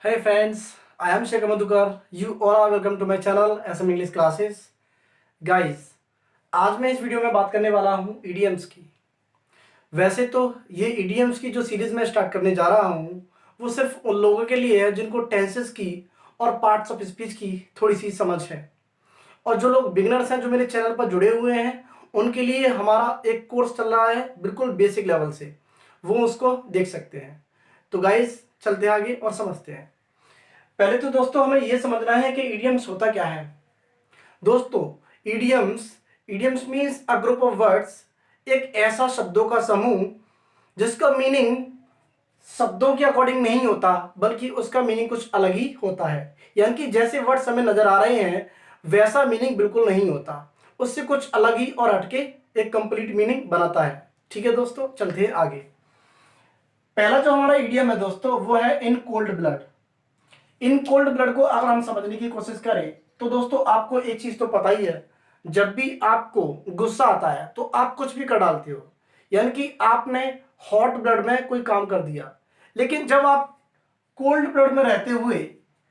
Hey friends, I am Shekhar Madhukar. You all are welcome to my channel SM English Classes. Guys, आज मैं इस video में बात करने वाला हूँ idioms की। वैसे तो ये idioms की जो सीरीज मैं स्टार्ट करने जा रहा हूँ वो सिर्फ उन लोगों के लिए है जिनको टेंसेस की और पार्ट्स ऑफ स्पीच की थोड़ी सी समझ है। और जो लोग बिगिनर्स हैं जो मेरे चैनल पर जुड़े हुए हैं उनके लिए हमारा एक कोर्स चल रहा है बिल्कुल बेसिक लेवल से, वो उसको देख सकते हैं। तो गाइस चलते हैं आगे और समझते हैं। पहले तो दोस्तों हमें यह समझना है कि इडियम्स होता क्या है। दोस्तों idioms idioms means a group of words, एक ऐसा शब्दों का समूह जिसका मीनिंग शब्दों के अकॉर्डिंग नहीं होता बल्कि उसका मीनिंग कुछ अलग ही होता है। यानी कि जैसे वर्ड्स हमें नजर आ रहे हैं वैसा मीनिंग बिल्कुल नहीं होता, उससे कुछ अलग ही और हटके एक कंप्लीट मीनिंग बनाता है। ठीक है दोस्तों, चलते हैं आगे। पहला जो हमारा इडियम है दोस्तों वो है in cold blood. In cold blood को अगर हम समझने की कोशिश करें तो दोस्तों आपको एक चीज तो पता ही है, जब भी आपको गुस्सा आता है तो आप कुछ भी कर डालते हो। यानी कि आपने हॉट ब्लड में कोई काम कर दिया, लेकिन जब आप कोल्ड ब्लड में रहते हुए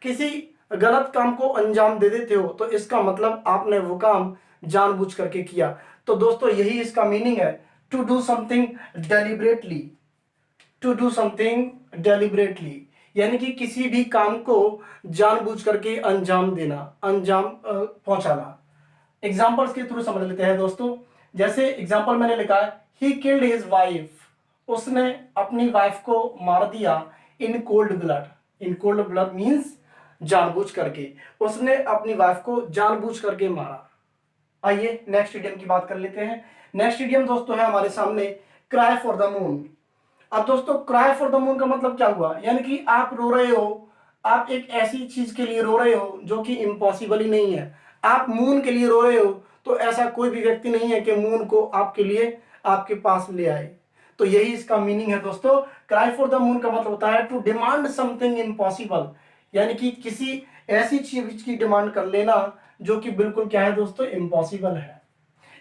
किसी गलत काम को अंजाम दे देते हो तो इसका मतलब आपने वो काम जानबूझ करके किया। तो दोस्तों यही इसका मीनिंग है, to do something deliberately. To do something deliberately यानी कि किसी भी काम को जानबूझ करके अंजाम देना, अंजाम पहुंचाना। एग्जाम्पल्स के थ्रू समझ लेते हैं दोस्तों। जैसे एग्जाम्पल मैंने लिखा है, ही किल्ड हिज वाइफ, उसने अपनी वाइफ को मार दिया in cold blood. In cold blood means जानबूझ करके, उसने अपनी वाइफ को जानबूझ करके मारा। आइए नेक्स्ट इडियम की बात कर लेते हैं। नेक्स्ट इडियम दोस्तों है हमारे सामने, क्राई फॉर द मून। अब दोस्तों क्राई फॉर द मून का मतलब क्या हुआ, यानी कि आप रो रहे हो, आप एक ऐसी चीज के लिए रो रहे हो जो कि इम्पॉसिबल ही नहीं है। आप मून के लिए रो रहे हो तो ऐसा कोई भी व्यक्ति नहीं है कि मून को आपके लिए आपके पास ले आए। तो यही इसका मीनिंग है दोस्तों। क्राई फॉर द मून का मतलब होता है टू डिमांड समथिंग इम्पॉसिबल, यानी कि किसी ऐसी चीज की डिमांड कर लेना जो कि बिल्कुल क्या है दोस्तों, इम्पॉसिबल है।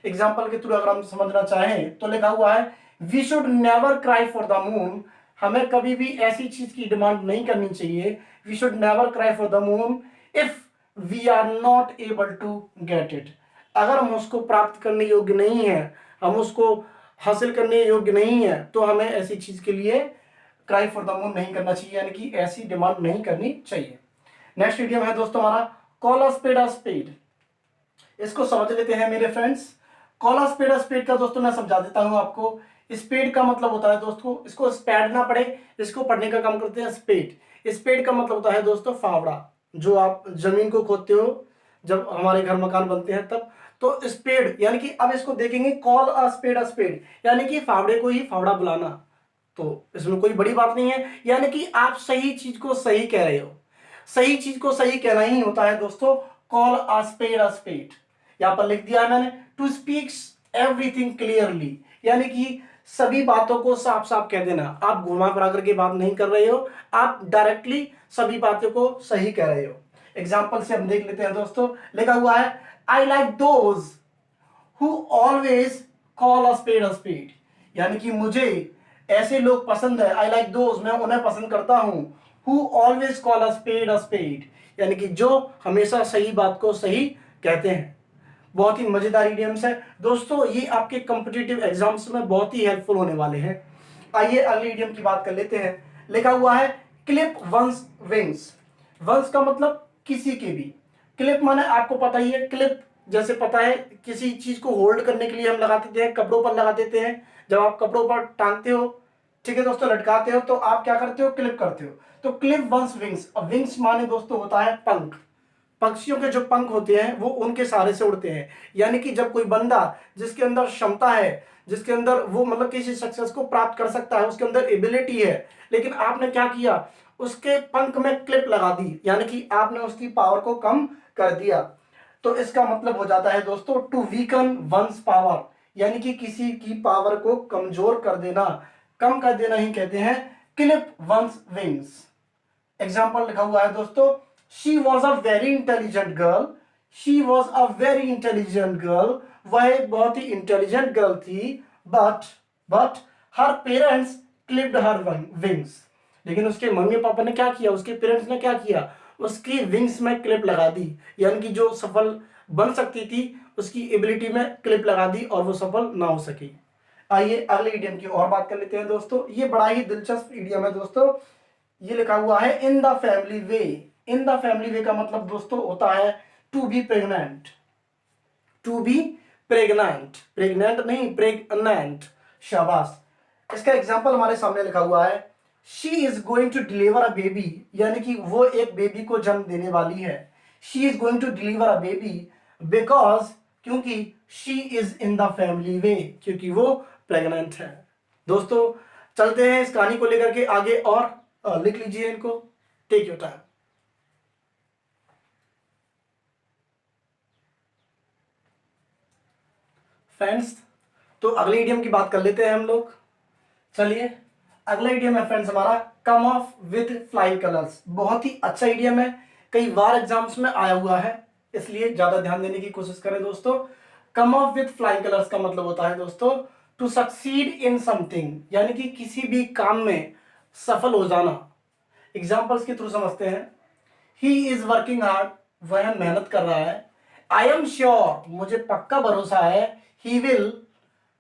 एग्जाम्पल के थ्रू अगर हम समझना चाहें तो लिखा हुआ है, we should never cry for the moon. हमें कभी भी ऐसी चीज की डिमांड नहीं करनी चाहिए, we should never cry for the moon if we are not able to get it. अगर हम उसको प्राप्त करने योग्य नहीं है, हम उसको हासिल करने योग्य नहीं है, तो हमें ऐसी चीज के लिए क्राई फॉर द मून नहीं करना चाहिए, यानी कि ऐसी डिमांड नहीं करनी चाहिए। नेक्स्ट इडियम है दोस्तों हमारा, call a spade a spade. इसको समझ लेते हैं मेरे फ्रेंड्स। कॉल स्पेड स्पेड का दोस्तों मैं समझा देता हूं आपको। स्पेड का मतलब होता है दोस्तों, इसको स्पैड ना पढ़े, इसको पढ़ने का काम करते हैं स्पेड। स्पेड का मतलब होता है दोस्तों फावड़ा, जो आप जमीन को खोदते हो जब हमारे घर मकान बनते हैं तब। तो स्पेड यानी कि अब इसको देखेंगे, कॉल अ स्पेड यानी कि फावड़े को ही फावड़ा बुलाना। तो इसमें कोई बड़ी बात नहीं है, यानी कि आप सही चीज को सही कह रहे हो। सही चीज को सही कहना ही होता है दोस्तों कॉल अ स्पेड। यहां पर लिख दिया है मैंने, टू स्पीक्स एवरीथिंग क्लियरली, यानी कि सभी बातों को साफ साफ कह देना। आप घुमा फिरा करके बात नहीं कर रहे हो, आप डायरेक्टली सभी बातों को सही कह रहे हो। एग्जाम्पल से हम देख लेते हैं दोस्तों। लिखा हुआ है, I like those who always call a spade, यानी कि मुझे ऐसे लोग पसंद है, आई लाइक दोज मैं उन्हें पसंद करता हूं, who always call a spade, यानी कि जो हमेशा सही बात को सही कहते हैं। बहुत ही मजेदार इडियम्स है दोस्तों, ये आपके कॉम्पिटिटिव एग्जाम्स में बहुत ही हेल्पफुल होने वाले हैं। आइए अगले इडियम की बात कर लेते हैं। लिखा हुआ है, क्लिप वंस विंग्स। वंस का मतलब किसी के भी, क्लिप माने आपको पता ही है, क्लिप जैसे पता है किसी चीज को होल्ड करने के लिए हम लगा देते हैं, कपड़ों पर लगा देते हैं। जब आप कपड़ों पर टांगते हो, ठीक है दोस्तों, लटकाते हो, तो आप क्या करते हो, क्लिप करते हो। तो क्लिप वंस विंग्स। अब विंग्स माने दोस्तों होता है पंख। पक्षियों के जो पंख होते हैं वो उनके सहारे से उड़ते हैं। यानी कि जब कोई बंदा जिसके अंदर क्षमता है, जिसके अंदर वो मतलब किसी सक्सेस को प्राप्त कर सकता है, उसके अंदर एबिलिटी है, लेकिन आपने क्या किया, उसके पंख में क्लिप लगा दी, यानी कि आपने उसकी पावर को कम कर दिया। तो इसका मतलब हो जाता है दोस्तों, टू वीकन वंस पावर, यानी कि किसी की पावर को कमजोर कर देना, कम कर देना ही कहते हैं क्लिप वंस विंग्स। एग्जाम्पल लिखा हुआ है दोस्तों, she was a very intelligent girl. She was a very intelligent girl, वह एक बहुत ही इंटेलिजेंट गर्ल थी, but her parents clipped her wings, लेकिन उसके मम्मी पापा ने क्या किया, उसके पेरेंट्स ने क्या किया, उसकी विंग्स में क्लिप लगा दी, यानी कि जो सफल बन सकती थी उसकी एबिलिटी में क्लिप लगा दी और वो सफल ना हो सकी। आइए अगले इडियम की और बात कर लेते हैं दोस्तों। ये बड़ा ही दिलचस्प इडियम है दोस्तों। ये लिखा हुआ है in the family way. In the family way का मतलब दोस्तों होता है to be pregnant. To be pregnant, pregnant नहीं प्रेग्नेंट, शाबाश। इसका एग्जांपल हमारे सामने लिखा हुआ है she is going to deliver a baby, यानी कि वो एक बेबी को जन्म देने वाली है। She is going to deliver a baby because, क्योंकि she is in the family way, क्योंकि वो प्रेग्नेंट है। दोस्तों चलते हैं इस कहानी को लेकर के आगे और लिख लीजिए इनको, टेक योर टाइम। फ्रेंड्स तो अगले इडियम की बात कर लेते हैं हम लोग। चलिए अगला इडियम है फ्रेंड्स हमारा कम ऑफ विद फ्लाइंग कलर्स। बहुत ही अच्छा इडियम है, कई बार एग्जाम्स में आया हुआ है, इसलिए ज्यादा ध्यान देने की कोशिश करें दोस्तों। कम ऑफ विद फ्लाइंग कलर्स का मतलब होता है दोस्तों टू सक्सीड इन समथिंग, यानी कि किसी भी काम में सफल हो जाना। एग्जाम्पल्स के थ्रू समझते हैं। ही इज वर्किंग हार्ड, वह मेहनत कर रहा है। आई एम श्योर, मुझे पक्का भरोसा है। He will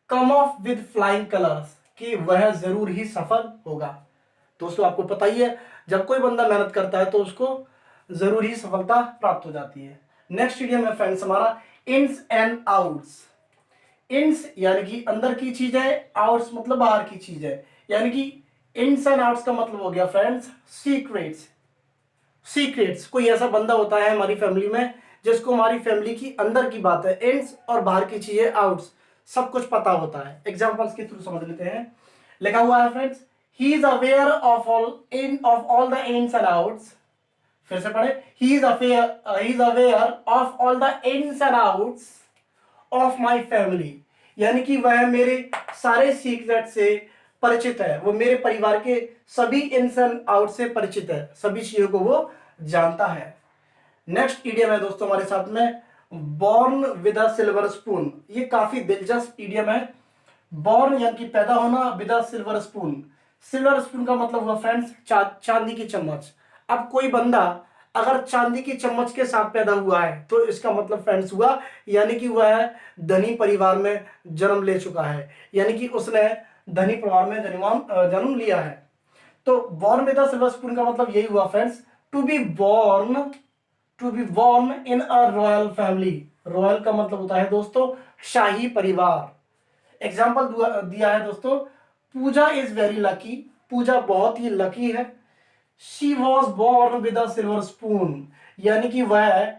come of with flying colours, कि वह जरूर ही सफल होगा। दोस्तों आपको पता ही है जब कोई बंदा मेहनत करता है तो उसको जरूर ही सफलता प्राप्त हो जाती है। नेक्स्ट इडियम है फ्रेंड्स हमारा इन्स एंड आउट्स। इन्स यानी कि अंदर की चीज है, आउट्स मतलब बाहर की चीज है, यानी कि इन्स एंड आउट्स का मतलब हो गया फ्रेंड्स सीक्रेट्स। सीक्रेट्स, कोई ऐसा बंदा होता है हमारी फैमिली में जिसको हमारी फैमिली की अंदर की बात है इन्स और बाहर की चीजें आउट्स सब कुछ पता होता है। एग्जांपल्स के थ्रू समझ लेते हैं। लिखा हुआ है friends he is aware of all the ins and outs. फिर से पढ़े, he is aware of all the ins and outs of my family, यानी कि वह मेरे सारे सीक्रेट से परिचित है, वो मेरे परिवार के सभी इन्स एंड आउट से परिचित है, सभी चीजों को वो जानता है। नेक्स्ट इडियम है दोस्तों हमारे साथ में born with a silver spoon. ये काफी दिलचस्प इडियम है। बॉर्न यानी कि पैदा होना, with a silver spoon. Silver spoon का मतलब हुआ फ्रेंड्स चांदी की चम्मच। अब कोई बंदा अगर चांदी की चम्मच के साथ पैदा हुआ है तो इसका मतलब फ्रेंड्स हुआ यानी कि वह धनी परिवार में जन्म ले चुका है, यानी कि उसने धनी परिवार में जन्म लिया है। तो born with a silver spoon का मतलब यही हुआ friends to be born, to be born in a royal family. Royal का मतलब होता है दोस्तों शाही परिवार। एग्जाम्पल दिया है दोस्तों Puja is very lucky, Puja बहुत ही लकी है। She was born with a silver spoon, यानी कि वह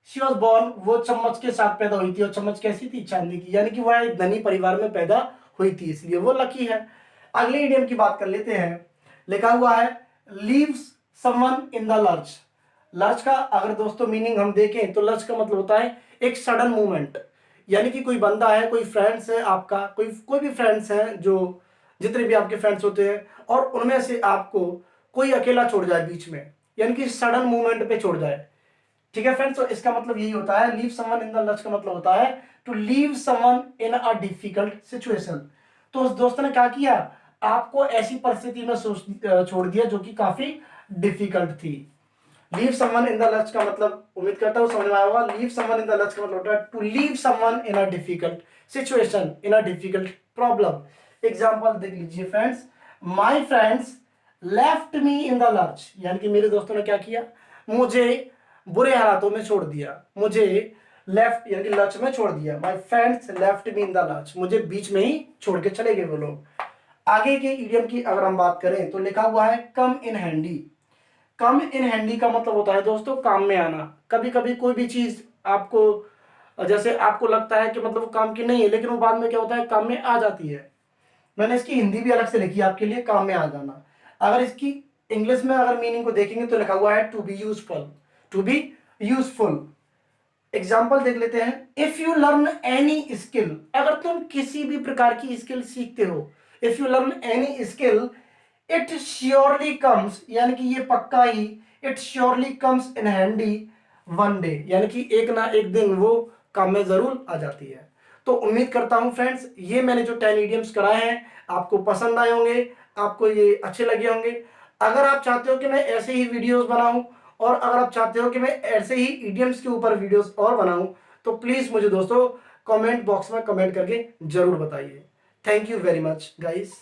शी वॉज बोर्न वो चम्मच के साथ पैदा हुई थी, और चम्मच कैसी थी, चांदी की, यानी कि वह एक धनी परिवार में पैदा हुई थी इसलिए वो लकी है। अगले इडियम की बात कर लेते हैं। लिखा हुआ है leaves someone in the lurch. Lurch का अगर दोस्तों मीनिंग हम देखें तो लर्च का मतलब होता है एक सडन मूवमेंट, यानी कि कोई बंदा है, कोई फ्रेंड्स है आपका, कोई कोई भी फ्रेंड्स हैं, जो जितने भी आपके फ्रेंड्स होते हैं, और उनमें से आपको कोई अकेला छोड़ जाए बीच में, यानी कि सडन मूवमेंट पे छोड़ जाए। ठीक है फ्रेंड्स, तो इसका मतलब यही होता है leave someone in the lurch का मतलब होता है to leave someone in a difficult situation. तो उस दोस्त ने क्या किया, आपको ऐसी परिस्थिति में छोड़ दिया जो कि काफी डिफिकल्ट थी। Leave someone in the lurch का मतलब उम्मीद करता हूं समझ में आया होगा। Leave someone in the lurch का मतलब होता है to leave someone in a difficult situation, in a difficult problem. Example देख लीजिए friends, my friends left me in the lurch, यानी कि मेरे दोस्तों ने क्या किया, मुझे बुरे हालातों में छोड़ दिया, मुझे लेफ्ट यानी कि लर्च में छोड़ दिया। My friends left me in the lurch, मुझे बीच में ही छोड़ के चले गए वो लोग। आगे के इडियम की अगर हम बात करें तो लिखा हुआ है कम इन हैंडी। कम इन हैंडी का मतलब होता है दोस्तों काम में आना। कभी कभी कोई भी चीज आपको, जैसे आपको लगता है कि मतलब वो काम की नहीं है, लेकिन वो बाद में क्या होता है काम में आ जाती है। मैंने इसकी हिंदी भी अलग से लिखी है आपके लिए, काम में आ जाना। अगर इसकी इंग्लिश में अगर मीनिंग को देखेंगे तो लिखा हुआ है to be useful, to be useful. Example देख लेते हैं। If you learn any skill, अगर तुम किसी भी प्रकार की स्किल सीखते हो, if you learn any skill it surely comes, यानी कि ये पक्का ही, it surely comes in handy one day, यानी कि एक ना एक दिन वो काम में जरूर आ जाती है। तो उम्मीद करता हूं फ्रेंड्स ये मैंने जो 10 इडियम्स कराए हैं आपको पसंद आए होंगे, आपको ये अच्छे लगे होंगे। अगर आप चाहते हो कि मैं ऐसे ही वीडियोस बनाऊं और अगर आप चाहते हो कि मैं ऐसे ही ईडियम्स के ऊपर वीडियोस और बनाऊं तो प्लीज़ मुझे दोस्तों कमेंट बॉक्स में कमेंट करके ज़रूर बताइए। Thank you very much guys.